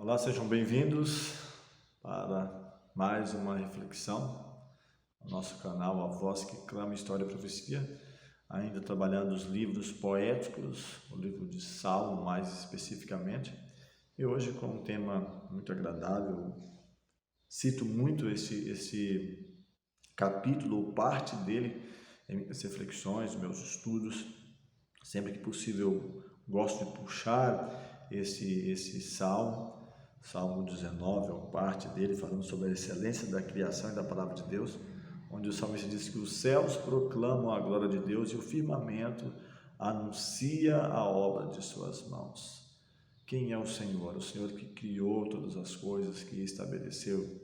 Olá, sejam bem-vindos para mais uma reflexão no nosso canal A Voz que Clama História e Profecia, ainda trabalhando os livros poéticos, o livro de Salmo mais especificamente, e hoje com um tema muito agradável. Cito muito esse capítulo ou parte dele em minhas reflexões, meus estudos. Sempre que possível gosto de puxar esse Salmo 19, é uma parte dele falando sobre a excelência da criação e da palavra de Deus, onde o salmista diz que os céus proclamam a glória de Deus e o firmamento anuncia a obra de suas mãos. Quem é o Senhor? O Senhor que criou todas as coisas, que estabeleceu.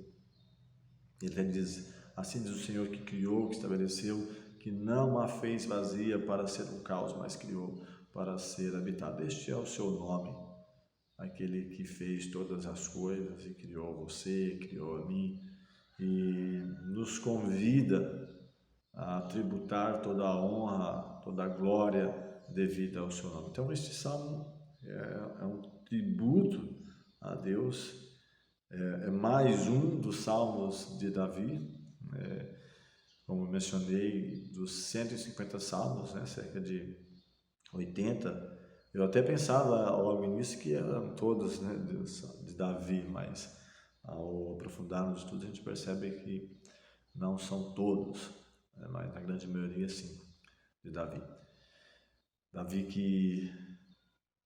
Ele diz, assim diz o Senhor que criou, que estabeleceu, que não a fez vazia para ser um caos, mas criou para ser habitada. Este é o seu nome, aquele que fez todas as coisas e criou você, criou a mim, e nos convida a tributar toda a honra, toda a glória devida ao seu nome. Então este salmo é um tributo a Deus, é mais um dos salmos de Davi, como eu mencionei, dos 150 salmos, cerca de 80. Eu até pensava logo no início que eram todos de Davi, mas ao aprofundar nos estudos a gente percebe que não são todos, mas na grande maioria sim, de Davi. Davi que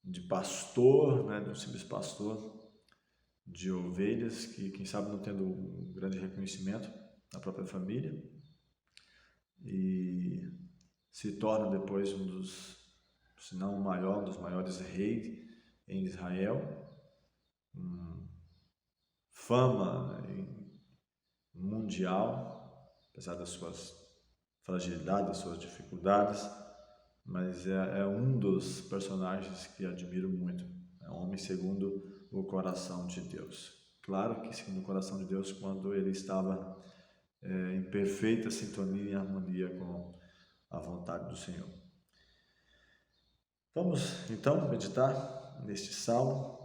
de pastor, de um simples pastor de ovelhas, que quem sabe não tendo um grande reconhecimento na própria família, e se torna depois um dos, se não o maior, um dos maiores reis em Israel, fama mundial, apesar das suas fragilidades, das suas dificuldades, mas é um dos personagens que admiro muito. É um homem segundo o coração de Deus. Claro que segundo o coração de Deus quando ele estava em perfeita sintonia e harmonia com a vontade do Senhor. Vamos então meditar neste salmo.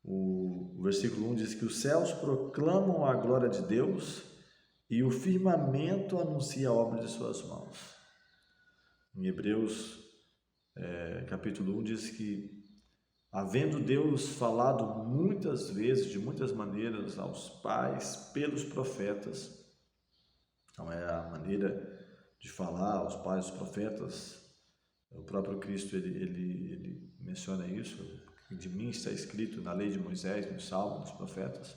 O versículo 1 diz que os céus proclamam a glória de Deus e o firmamento anuncia a obra de suas mãos. Em Hebreus capítulo 1 diz que, havendo Deus falado muitas vezes, de muitas maneiras, aos pais pelos profetas, então é a maneira de falar aos pais dos profetas. O próprio Cristo ele menciona isso, que de mim está escrito na lei de Moisés, nos Salmos, nos profetas.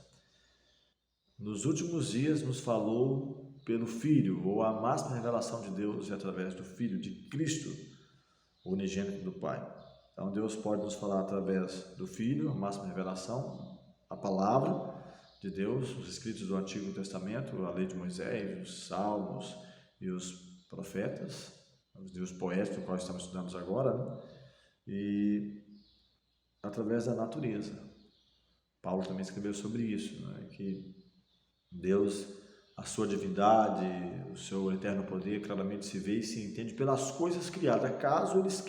Nos últimos dias nos falou pelo Filho, ou a máxima revelação de Deus é através do Filho, de Cristo, o unigênito do Pai. Então Deus pode nos falar através do Filho, a máxima revelação, a palavra de Deus, os escritos do Antigo Testamento, a lei de Moisés, os Salmos e os profetas, os livros poéticos, quais estamos estudando agora, e através da natureza. Paulo também escreveu sobre isso, que Deus, a sua divindade, o seu eterno poder claramente se vê e se entende pelas coisas criadas, caso eles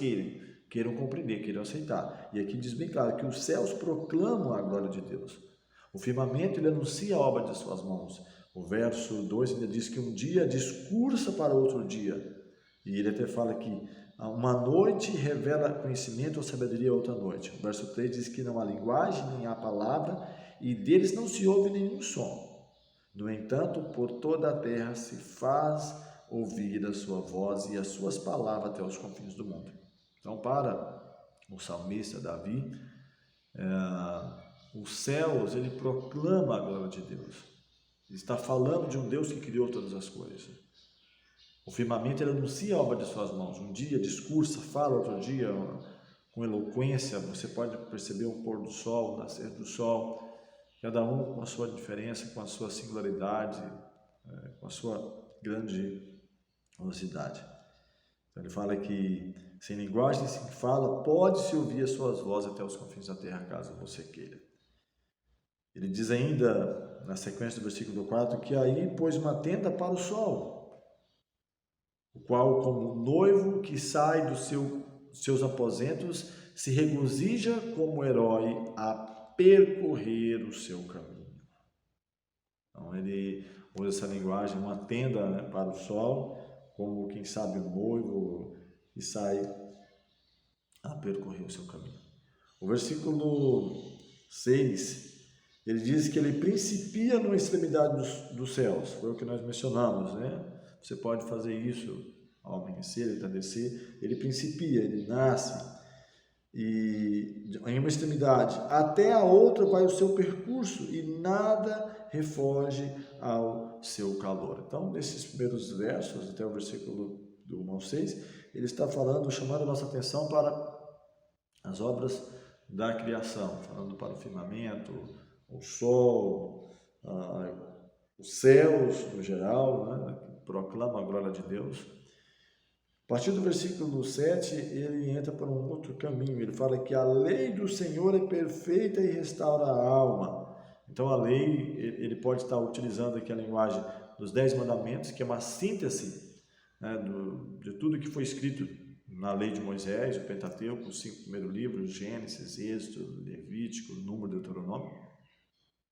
queiram compreender, queiram aceitar. E aqui diz bem claro que os céus proclamam a glória de Deus. O firmamento ele anuncia a obra de suas mãos. O verso 2 ainda diz que um dia discursa para outro dia. E ele até fala que uma noite revela conhecimento ou sabedoria a outra noite. O verso 3 diz que não há linguagem, nem há palavra, e deles não se ouve nenhum som. No entanto, por toda a terra se faz ouvir a sua voz e as suas palavras até os confins do mundo. Então, para o salmista Davi, os céus, ele proclama a glória de Deus. Ele está falando de um Deus que criou todas as coisas. O firmamento ele anuncia a obra de suas mãos. Um dia discursa, fala, outro dia com eloquência. Você pode perceber o pôr do sol, o nascer do sol, cada um com a sua diferença, com a sua singularidade, com a sua grandiosidade. Então ele fala que sem linguagem se fala, pode-se ouvir as suas vozes até os confins da terra, caso você queira. Ele diz ainda, na sequência do versículo 4, que aí pôs uma tenda para o sol, o qual, como noivo que sai dos seus aposentos, se regozija como herói percorrer o seu caminho. Então ele usa essa linguagem, uma tenda, né, para o sol, como quem sabe o noivo que sai a percorrer o seu caminho. O versículo 6, ele diz que ele principia numa extremidade dos céus, foi o que nós mencionamos, né? Você pode fazer isso ao amanhecer, entardecer, ele principia, ele nasce, e em uma extremidade, até a outra vai o seu percurso, e nada refoge ao seu calor. Então, nesses primeiros versos, até o versículo do 1 ao 6, ele está falando, chamando a nossa atenção para as obras da criação, falando para o firmamento, o sol, os céus no geral, né, que proclamam a glória de Deus. A partir do versículo 7, ele entra para um outro caminho. Ele fala que a lei do Senhor é perfeita e restaura a alma. Então, a lei, ele pode estar utilizando aqui a linguagem dos 10 mandamentos, que é uma síntese, né, de tudo que foi escrito na lei de Moisés, o Pentateuco, os 5 primeiros livros, Gênesis, Êxodo, Levítico, Número, Deuteronômio,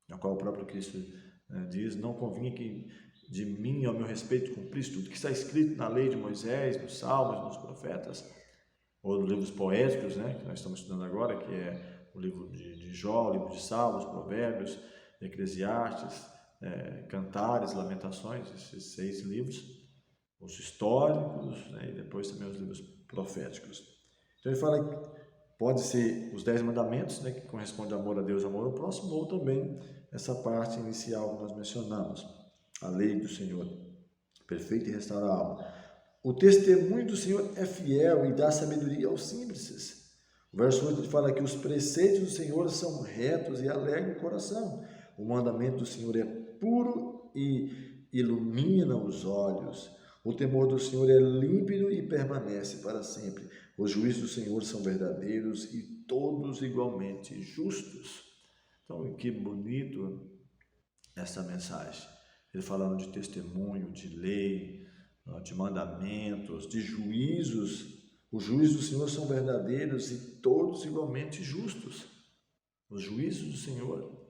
na qual o próprio Cristo diz: não convinha que de mim ao meu respeito cumprisse tudo que está escrito na lei de Moisés, nos Salmos, nos Profetas, ou nos livros poéticos, né, que nós estamos estudando agora, que é o livro de Jó, o livro de Salmos, Provérbios, Eclesiastes, Cantares, Lamentações, esses 6 livros, os históricos, né, e depois também os livros proféticos. Então ele fala que pode ser os 10 mandamentos, né, que corresponde ao amor a Deus e amor ao próximo, ou também essa parte inicial que nós mencionamos, a lei do Senhor, perfeita e restaura a alma. O testemunho do Senhor é fiel e dá sabedoria aos simples. O verso 8 fala que os preceitos do Senhor são retos e alegram o coração. O mandamento do Senhor é puro e ilumina os olhos. O temor do Senhor é límpido e permanece para sempre. Os juízos do Senhor são verdadeiros e todos igualmente justos. Então, que bonito essa mensagem. Ele falando de testemunho, de lei, de mandamentos, de juízos. Os juízos do Senhor são verdadeiros e todos igualmente justos. Os juízos do Senhor.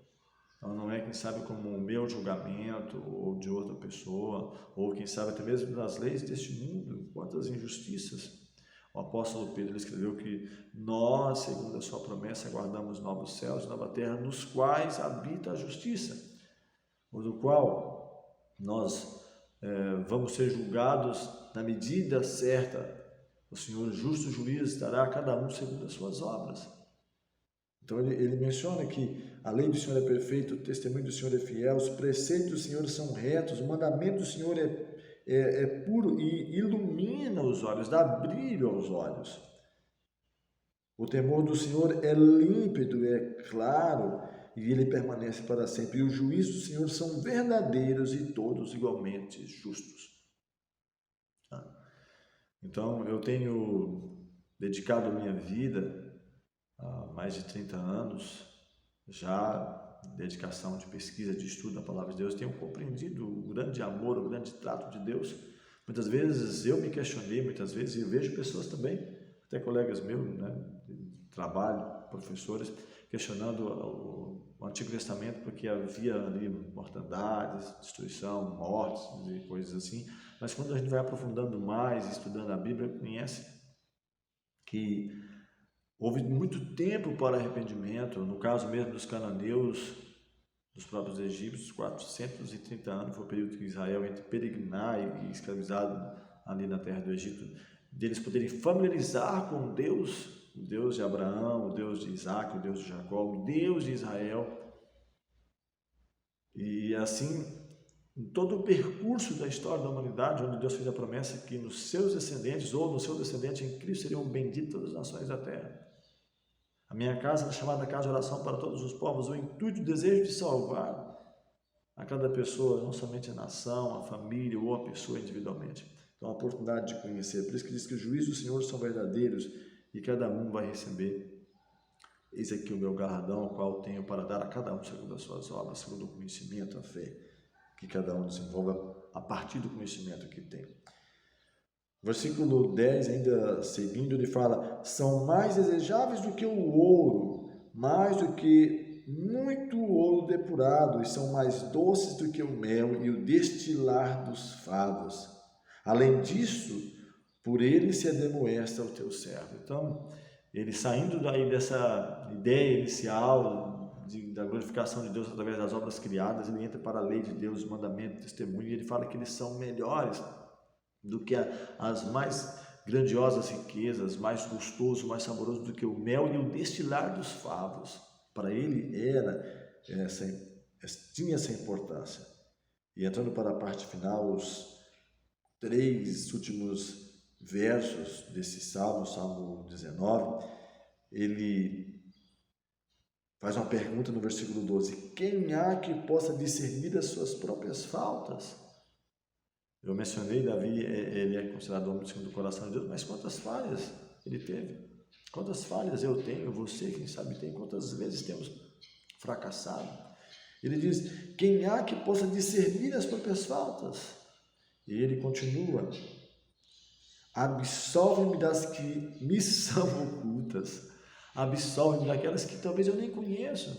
Então, não é, quem sabe, como o meu julgamento ou de outra pessoa, ou quem sabe até mesmo das leis deste mundo, quantas injustiças. O apóstolo Pedro escreveu que nós, segundo a sua promessa, guardamos novos céus e nova terra, nos quais habita a justiça, ou do qual nós vamos ser julgados na medida certa. O Senhor, justo juiz, dará a cada um segundo as suas obras. Então ele menciona que a lei do Senhor é perfeita, o testemunho do Senhor é fiel, os preceitos do Senhor são retos, o mandamento do Senhor é puro e ilumina os olhos, dá brilho aos olhos. O temor do Senhor é límpido, é claro, e ele permanece para sempre. E os juízos do Senhor são verdadeiros e todos igualmente justos. Então, eu tenho dedicado a minha vida há mais de 30 anos, já dedicação de pesquisa, de estudo da Palavra de Deus, tenho compreendido o grande amor, o grande trato de Deus. Muitas vezes eu me questionei, muitas vezes eu vejo pessoas também, até colegas meus, né, de trabalho, professores, questionando o Antigo Testamento, porque havia ali mortandades, destruição, mortes e coisas assim. Mas quando a gente vai aprofundando mais, estudando a Bíblia, conhece que houve muito tempo para arrependimento. No caso mesmo dos cananeus, dos próprios egípcios, 430 anos foi o período que Israel, entre peregrinar e escravizado ali na terra do Egito, deles poderem familiarizar com Deus, o Deus de Abraão, o Deus de Isaac, o Deus de Jacó, o Deus de Israel. E assim, em todo o percurso da história da humanidade, onde Deus fez a promessa que nos seus descendentes, ou no seu descendente em Cristo, seriam benditas as nações da terra. A minha casa é chamada casa de oração para todos os povos, o intuito e o desejo de salvar a cada pessoa, não somente a nação, a família ou a pessoa individualmente. Então, a oportunidade de conhecer. Por isso que diz que os juízos do Senhor são verdadeiros e cada um vai receber. Eis aqui o meu galardão, o qual tenho para dar a cada um segundo as suas obras, segundo o conhecimento, a fé que cada um desenvolva a partir do conhecimento que tem. Versículo 10, ainda seguindo, ele fala: são mais desejáveis do que o ouro, mais do que muito ouro depurado, e são mais doces do que o mel e o destilar dos favos. Além disso, por ele se ademoesta o teu servo. Então, ele saindo daí dessa ideia inicial da glorificação de Deus através das obras criadas, ele entra para a lei de Deus, o mandamento, o testemunho, e ele fala que eles são melhores do que as mais grandiosas riquezas, mais gostoso, mais saboroso do que o mel e o destilar dos favos. Para ele tinha essa importância. E entrando para a parte final, os 3 últimos versos desse salmo, Salmo 19, ele faz uma pergunta no versículo 12: quem há que possa discernir as suas próprias faltas? Eu mencionei, Davi, ele é considerado homem segundo o coração de Deus, mas quantas falhas ele teve? Quantas falhas eu tenho, você, quem sabe, tem? Quantas vezes temos fracassado? Ele diz: quem há que possa discernir as próprias faltas? E ele continua: absolve-me das que me são ocultas, absolve-me daquelas que talvez eu nem conheço.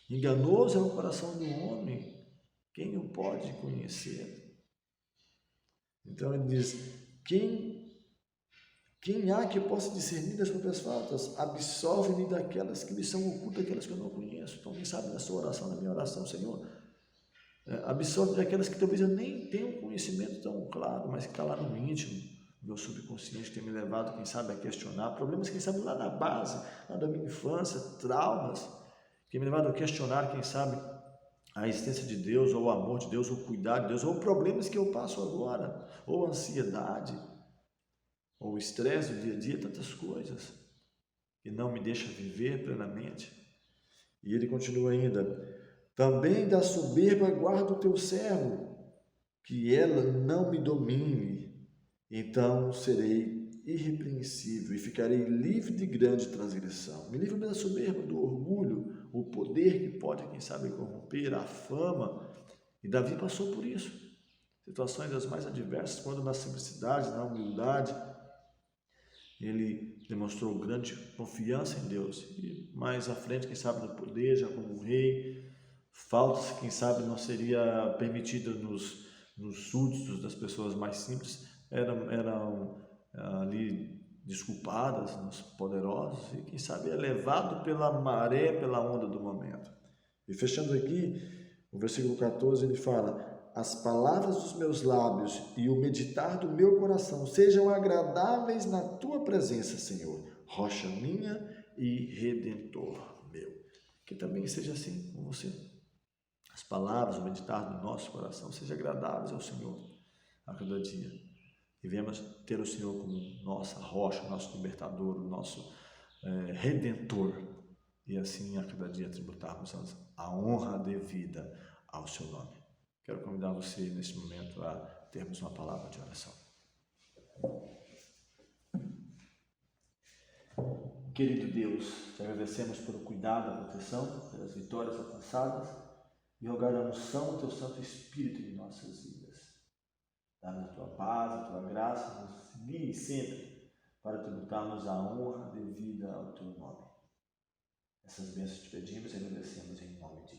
Enganoso é o coração do homem, quem o pode conhecer? Então ele diz: quem há que possa discernir das próprias faltas? Absolve-me daquelas que me são ocultas, aquelas que eu não conheço. Então, quem sabe na sua oração, na minha oração, Senhor, absolve daquelas que talvez eu nem tenha um conhecimento tão claro, mas que está lá no íntimo, meu subconsciente, tem me levado, quem sabe, a questionar problemas, quem sabe, lá na base, lá da minha infância, traumas, que tem me levado a questionar, quem sabe, a existência de Deus, ou o amor de Deus, ou o cuidado de Deus, ou problemas que eu passo agora, ou ansiedade, ou estresse do dia a dia, tantas coisas que não me deixa viver plenamente. E ele continua ainda: também da soberba guarda o teu servo, que ela não me domine, então serei irrepreensível e ficarei livre de grande transgressão. Me livre da soberba, do orgulho, o poder que pode, quem sabe, corromper, a fama. E Davi passou por isso, situações das mais adversas, quando na simplicidade, na humildade, ele demonstrou grande confiança em Deus. E mais à frente, quem sabe, no poder, já como um rei, faltas, quem sabe, não seria permitida nos súditos das pessoas mais simples, eram ali desculpadas nos poderosos, e quem sabe é levado pela maré, pela onda do momento. E fechando aqui, o versículo 14, ele fala: as palavras dos meus lábios e o meditar do meu coração sejam agradáveis na tua presença, Senhor, rocha minha e redentor meu. Que também seja assim com você. As palavras, o meditar do nosso coração sejam agradáveis ao Senhor a cada dia. E venhamos ter o Senhor como nossa rocha, nosso libertador, o nosso redentor. E assim a cada dia tributarmos a honra devida ao seu nome. Quero convidar você nesse momento a termos uma palavra de oração. Querido Deus, te agradecemos pelo cuidado, a proteção, pelas vitórias alcançadas e rogar a unção do teu Santo Espírito em nossas vidas. Dá-nos a tua paz, a tua graça, nos guie sempre para tributarmos a honra devida ao teu nome. Essas bênçãos te pedimos e agradecemos em nome de